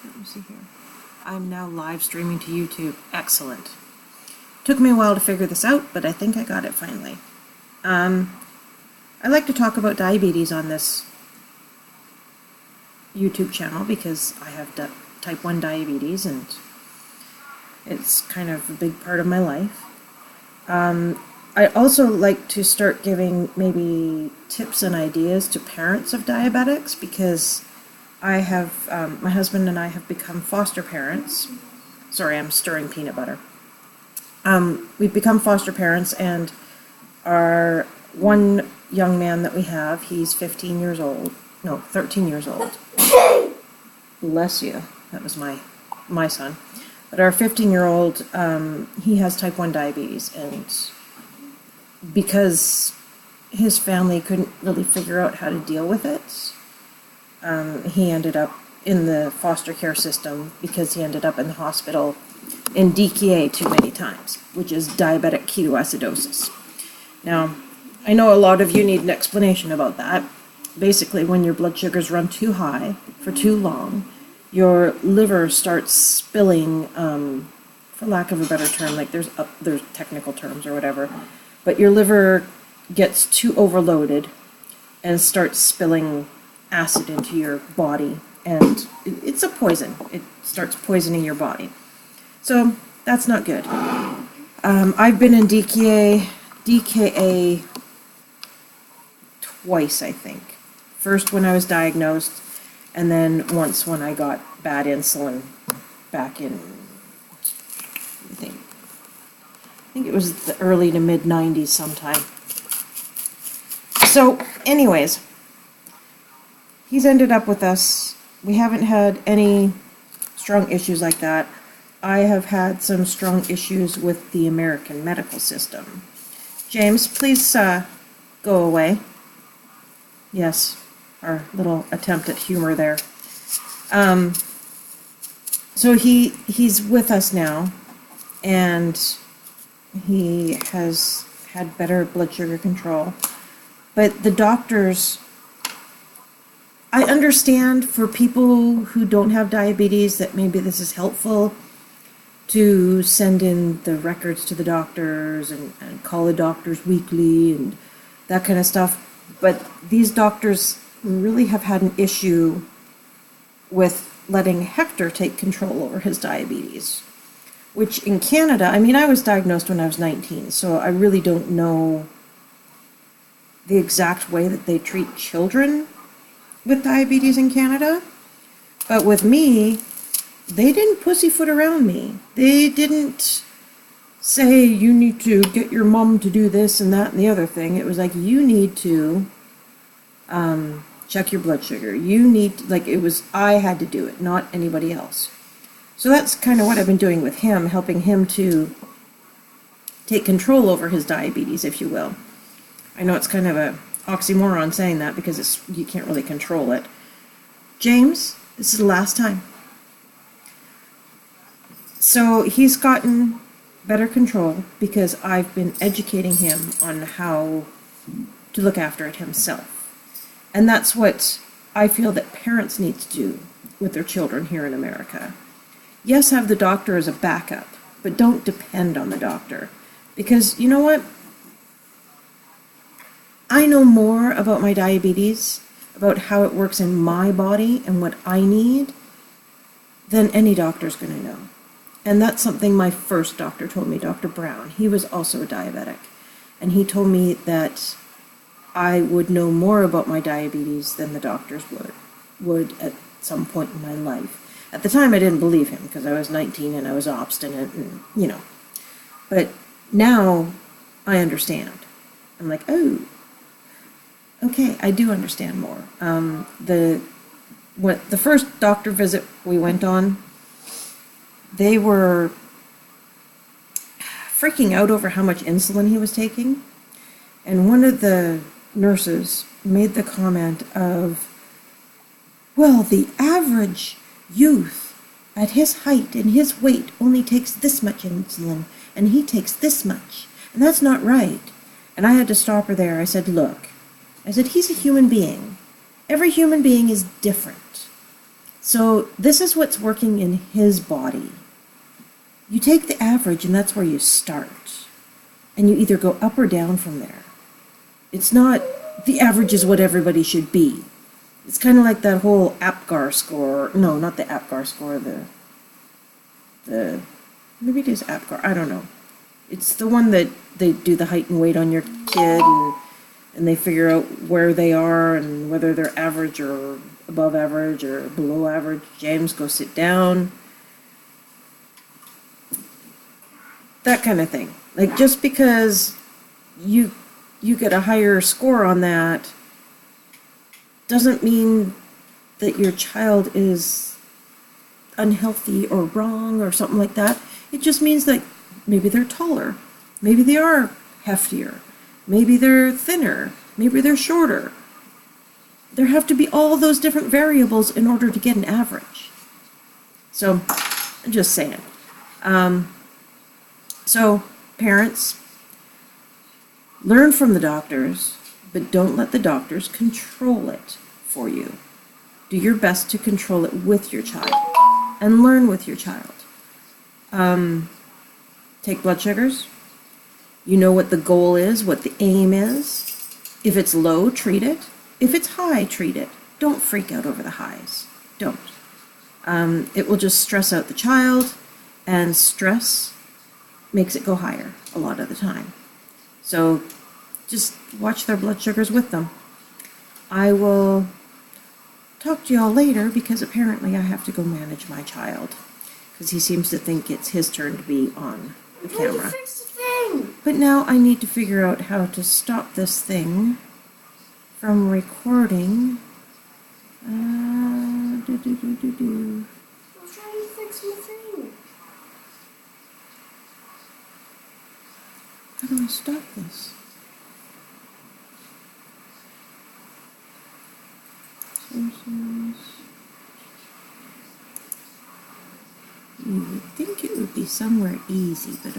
Let me see here. I'm now live streaming to YouTube. Excellent. Took me a while to figure this out, but I think I got it finally. I like to talk about diabetes on this YouTube channel because I have type 1 diabetes and it's kind of a big part of my life. I also like to start giving maybe tips and ideas to parents of diabetics because I have, my husband and I have become foster parents. Sorry, I'm stirring peanut butter. We've become foster parents, and our one young man that we have, he's 15 years old. No, 13 years old. Bless you. That was my son. But our 15-year-old, he has type 1 diabetes, and because his family couldn't really figure out how to deal with it, he ended up in the foster care system because he ended up in the hospital in DKA too many times, which is diabetic ketoacidosis. Now, I know a lot of you need an explanation about that. Basically, when your blood sugars run too high for too long, your liver starts spilling, for lack of a better term, like there's technical terms or whatever, but your liver gets too overloaded and starts spilling acid into your body, and it's a poison. It starts poisoning your body. So that's not good. I've been in DKA twice, I think. First when I was diagnosed, and then once when I got bad insulin back in, I think it was the early to mid 90s sometime. So anyways, he's ended up with us. We haven't had any strong issues like that. I have had some strong issues with the American medical system. James, please go away. Yes, our little attempt at humor there. So he's with us now, and he has had better blood sugar control. But the doctors, I understand for people who don't have diabetes that maybe this is helpful to send in the records to the doctors and call the doctors weekly and that kind of stuff. But these doctors really have had an issue with letting Hector take control over his diabetes, which in Canada, I mean, I was diagnosed when I was 19, so I really don't know the exact way that they treat children with diabetes in Canada. But with me, they didn't pussyfoot around me. They didn't say, you need to get your mom to do this and that and the other thing. It was like, you need to check your blood sugar. You need to, like, it was, I had to do it, not anybody else. So that's kind of what I've been doing with him, helping him to take control over his diabetes, if you will. I know it's kind of a oxymoron saying that because you can't really control it. James, this is the last time. So he's gotten better control because I've been educating him on how to look after it himself. And that's what I feel that parents need to do with their children here in America. Yes, have the doctor as a backup, but don't depend on the doctor. Because you know what? I know more about my diabetes, about how it works in my body and what I need, than any doctor's going to know. And that's something my first doctor told me, Dr. Brown. He was also a diabetic. And he told me that I would know more about my diabetes than the doctors would at some point in my life. At the time, I didn't believe him because I was 19 and I was obstinate and, you know. But now I understand. I'm like, oh, okay, I do understand more. The first doctor visit we went on, they were freaking out over how much insulin he was taking. And one of the nurses made the comment of, well, the average youth at his height and his weight only takes this much insulin, and he takes this much. And that's not right. And I had to stop her there. I said, look, I said, he's a human being. Every human being is different. So this is what's working in his body. You take the average and that's where you start. And you either go up or down from there. It's not, the average is what everybody should be. It's kind of like that whole APGAR score. No, not the APGAR score, maybe it is APGAR, I don't know. It's the one that they do the height and weight on your kid and they figure out where they are and whether they're average or above average or below average. James, go sit down. That kind of thing. Like, just because you get a higher score on that doesn't mean that your child is unhealthy or wrong or something like that. It just means that maybe they're taller, maybe they are heftier, maybe they're thinner, maybe they're shorter. There have to be all those different variables in order to get an average. So, I'm just saying. So, parents, learn from the doctors, but don't let the doctors control it for you. Do your best to control it with your child and learn with your child. Take blood sugars. You know what the goal is, what the aim is. If it's low, treat it. If it's high, treat it. Don't freak out over the highs. Don't. It will just stress out the child, and stress makes it go higher a lot of the time. So just watch their blood sugars with them. I will talk to y'all later because apparently I have to go manage my child because he seems to think it's his turn to be on the camera. Fix the thing. But now I need to figure out how to stop this thing from recording. I was trying to fix my thing. How do I stop this? Sources. You would think it would be somewhere easy, but